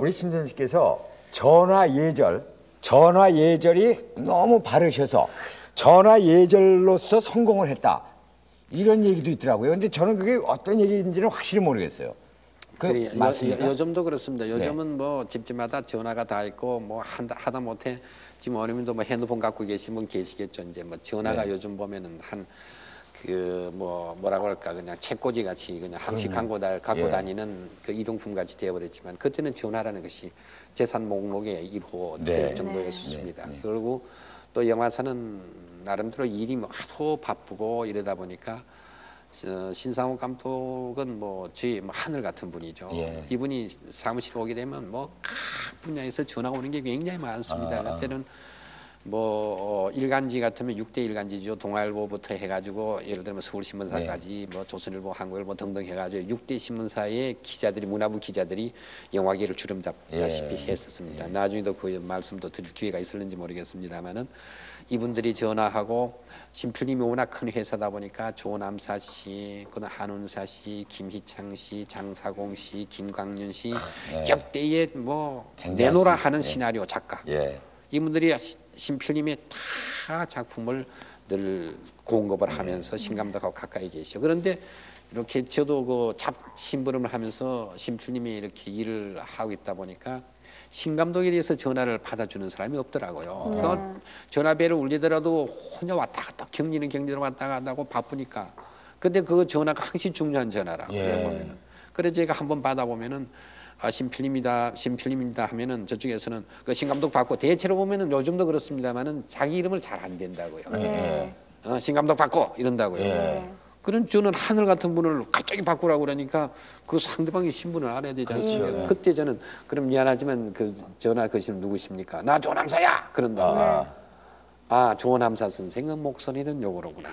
우리 신전 씨께서 전화 예절이 너무 바르셔서 전화 예절로서 성공을 했다. 이런 얘기도 있더라고요. 근데 저는 그게 어떤 얘기인지는 확실히 모르겠어요. 그래, 맞습니까? 요즘도 그렇습니다. 요즘은 뭐 집집마다 전화가 다 있고 뭐 하다 못해 지금 어머님도 뭐 핸드폰 갖고 계신 분 계시겠죠. 이제 뭐 전화가 요즘 보면은 뭐라고 할까 그냥 책꽂이 같이 그냥 항식 갖고 다니는 그 이동품 같이 되어버렸지만 그때는 전화라는 것이 재산 목록의 1호 될 정도였습니다. 그리고 또 영화사는 나름대로 일이 뭐 하도 바쁘고 이러다 보니까 신상호 감독은 뭐 저희 뭐 하늘 같은 분이죠. 이분이 사무실에 오게 되면 뭐 각 분야에서 전화가 오는 게 굉장히 많습니다. 그때는 뭐 일간지 같으면 6대 일간지죠. 동아일보부터 해가지고 예를 들면 서울신문사까지 뭐 조선일보, 한국일보 등등 해가지고 6대 신문사의 기자들이 문화부 기자들이 영화계를 주름 잡다시피 했었습니다. 나중에도 그 말씀도 드릴 기회가 있을는지 모르겠습니다만은 이분들이 전화하고 심필님이 워낙 큰 회사다 보니까 조남사 씨, 그다음 한운사 씨, 김희창 씨, 장사공 씨, 김광윤 씨 역대의 뭐 내노라 하는 시나리오 작가. 이분들이 심필님의 다 작품을 늘 공급을 하면서 신감독하고 가까이 계시죠. 그런데 이렇게 저도 그 심부름을 하면서 심필님이 이렇게 일을 하고 있다 보니까 신감독에 대해서 전화를 받아주는 사람이 없더라고요. 그 전화벨을 울리더라도 혼자 왔다 갔다 경리로 왔다 갔다 하고 바쁘니까. 근데 그 전화가 항상 중요한 전화라고. 그래 제가 한번 받아보면은 신필님입니다 하면은 저쪽에서는 그 신감독 받고 대체로 보면은 요즘도 그렇습니다만은 자기 이름을 잘 안 된다고요. 신감독 받고 이런다고요. 그런 저는 하늘 같은 분을 갑자기 바꾸라고 그러니까 그 상대방의 신분을 알아야 되지 않습니까? 그때 저는 그럼 미안하지만 그 전화 거시는 누구십니까? 나 조남사야 그런다고요. 조남사 선생은 목소리는 요거로구나.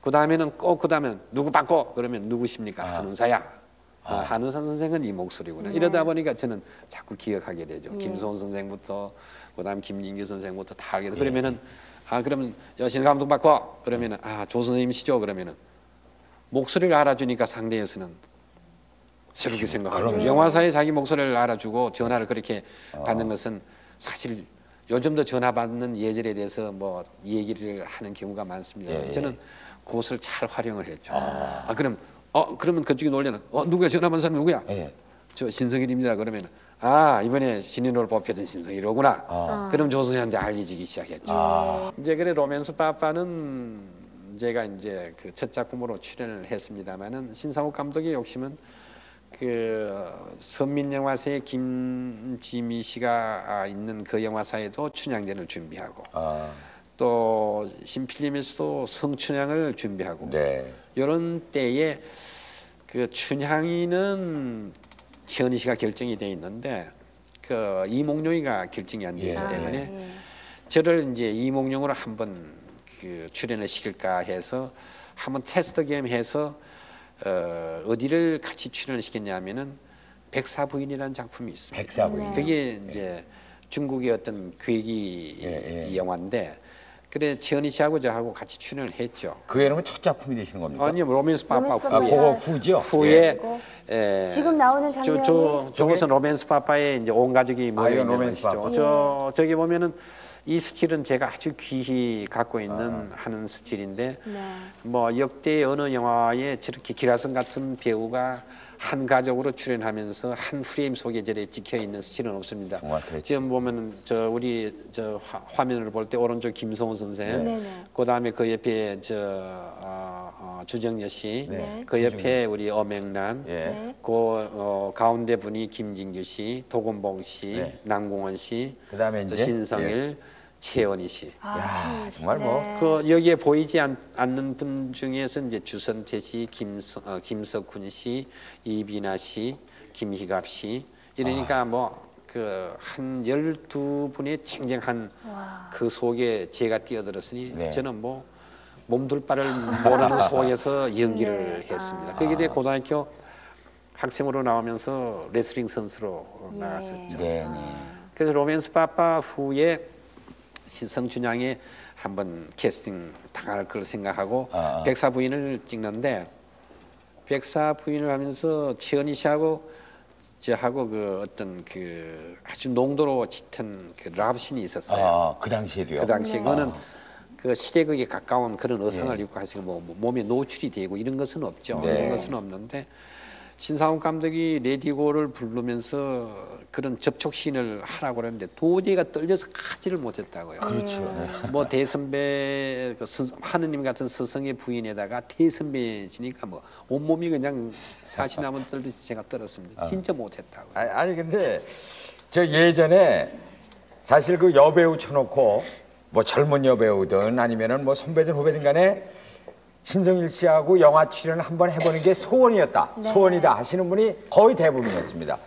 그 다음에는 꼭 그 다음에 누구 바꿔 그러면 누구십니까? 한운사야. 한우산 선생은 이 목소리구나. 이러다 보니까 저는 자꾸 기억하게 되죠. 김소원 선생부터 그다음 김진규 선생부터 다 알게 돼. 그러면은 그러면 여신 감독 바꿔. 그러면은 조 선생님이시죠. 그러면은 목소리를 알아주니까 상대에서는 새롭게 생각하죠. 영화사에 자기 목소리를 알아주고 전화를 그렇게 받는 것은 사실 요즘도 전화 받는 예절에 대해서 뭐 얘기를 하는 경우가 많습니다. 저는 그것을 잘 활용을 했죠. 그러면 그쪽에 놀려는 누구야 전화 받는 사람 누구야? 저 신성일입니다. 그러면 이번에 신인으로 뽑혔던 신성일이로구나. 그럼 조선희한테 알려지기 시작했죠. 이제 그래 로맨스 빠빠는 제가 이제 그 첫 작품으로 출연을 했습니다만은 신상욱 감독의 욕심은 그 선민영화사의 김지미 씨가 있는 그 영화사에도 춘향전을 준비하고 또 신필님에서도 성춘향을 준비하고 이런 때에 그 춘향이는 현희 씨가 결정이 돼 있는데 그 이몽룡이가 결정이 안 되기 때문에 저를 이제 이몽룡으로 한번 그 출연을 시킬까 해서 한번 테스트 겸 해서 어디를 같이 출연을 시켰냐면은 백사부인이라는 작품이 있습니다. 백사부인. 그게 이제 중국의 어떤 괴기 예. 영화인데 그래 지연이 씨하고 저하고 같이 출연을 했죠. 그게 그러면 첫 작품이 되시는 겁니까? 아니요, 로맨스 파파 로맨스 아, 파파. 그거 후죠? 후에 지금 나오는 장면이 저것은 로맨스 파파에 이제 온 가족이 모여 이건 있는 로맨스 것이죠. 저기 보면은 이 스틸은 제가 아주 귀히 갖고 있는 하는 스틸인데 네. 뭐 역대 어느 영화에 저렇게 기라성 같은 배우가 한 가족으로 출연하면서 한 프레임 속에 저래 찍혀 있는 스틸은 없습니다. 정말 그렇지. 지금 보면은 우리 화면을 볼 때 오른쪽 김성호 선생, 네네. 그 다음에 그 옆에 주정여 씨, 네. 그 옆에 우리 엄앵란, 예. 네. 그 가운데 분이 김진규 씨, 도건봉 씨, 네. 남궁원 씨, 그다음에 또 이제 신성일, 최원희 씨. 야, 정말 뭐. 그 여기에 보이지 않는 분 중에서 이제 주선태 씨, 김석훈 씨, 이비나 씨, 김희갑 씨 이러니까 뭐 그 한 12분의 쟁쟁한 그 속에 제가 뛰어들었으니 네. 저는 뭐 몸둘 바를 모르는 속에서 연기를 네. 했습니다. 그게 내 고등학교 학생으로 나오면서 레슬링 선수로 나갔었죠. 네, 네. 그래서 로맨스 파파 후에 성춘향에 한번 캐스팅 당할 걸 생각하고 백사 부인을 찍는데 백사 부인을 하면서 최은희 씨하고 저하고 그 어떤 그 아주 농도로 짙은 그 라브씬이 있었어요. 그 당시에도요? 그 당시에 그거는 그 시대극에 가까운 그런 의상을 입고 하시고 뭐 몸에 노출이 되고 이런 것은 없죠. 네. 이런 것은 없는데 신상훈 감독이 레디고를 부르면서 그런 접촉신을 하라고 그랬는데 도저히가 떨려서 하지를 못했다고요. 그렇죠. 뭐 대선배 하느님 같은 스승의 부인에다가 대선배시니까 뭐 온몸이 그냥 사시나무 떨듯이 제가 떨었습니다. 진짜 못했다고. 아니 근데 저 예전에 사실 그 여배우 쳐놓고 뭐 젊은 여배우든 아니면은 뭐 선배든 후배든 간에 신성일 씨하고 영화 출연을 한번 해보는 게 소원이었다. 네. 소원이다 하시는 분이 거의 대부분이었습니다.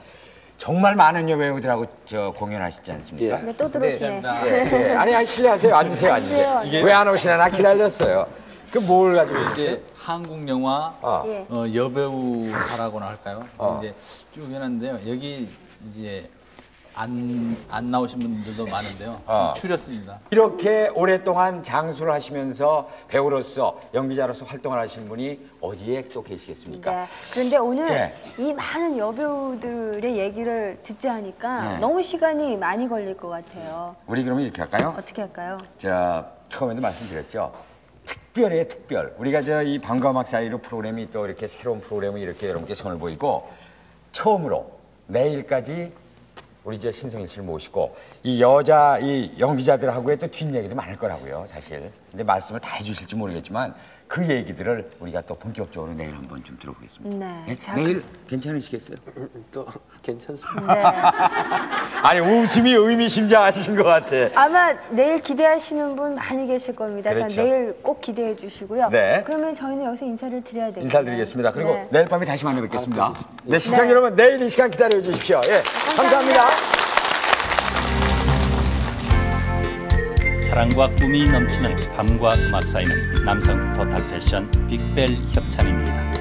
정말 많은 여배우들하고 저 공연하시지 않습니까? 네, 또 들어오시네. 예. 아니 실례하세요. 앉으세요. 앉으세요. 왜 안 오시나 나 기다렸어요. 그 뭘 가지고 계세요? 이게 한국 영화 예. 여배우사라고나 할까요? 이제 쭉 해놨는데요. 여기 이제 안 나오신 분들도 많은데요. 좀 추렸습니다. 이렇게 오랫동안 장수를 하시면서 배우로서 연기자로서 활동을 하신 분이 어디에 또 계시겠습니까? 네. 그런데 오늘 예. 이 많은 여배우들의 얘기를 듣자 하니까 네. 너무 시간이 많이 걸릴 것 같아요. 우리 그러면 이렇게 할까요? 어떻게 할까요? 자, 처음에도 말씀드렸죠. 특별해요, 특별. 우리가 저 이 방과 음악 사이로 프로그램이 또 이렇게 새로운 프로그램이 이렇게 여러분께 손을 보이고 처음으로 내일까지 우리 이제 신성일 씨를 모시고 이 여자 이 연기자들하고의 또 뒷얘기도 많을 거라고요, 사실. 근데 말씀을 다 해주실지 모르겠지만 그 얘기들을 우리가 또 본격적으로 내일 한번 좀 들어보겠습니다. 네. 네? 자, 내일 괜찮으시겠어요? 또 괜찮습니다. 네. 아니 웃음이 의미심장하신 것 같아. 아마 내일 기대하시는 분 많이 계실 겁니다. 그렇죠. 자, 내일 꼭 기대해 주시고요. 네. 그러면 저희는 여기서 인사를 드려야 되겠네요. 인사드리겠습니다. 그리고 네. 내일 밤에 다시 만나 뵙겠습니다. 네, 시청자 여러분 내일 이 시간 기다려 주십시오. 예, 감사합니다. 사랑과 꿈이 넘치는 밤과 음악 사이는 남성 토탈 패션 빅벨 협찬입니다.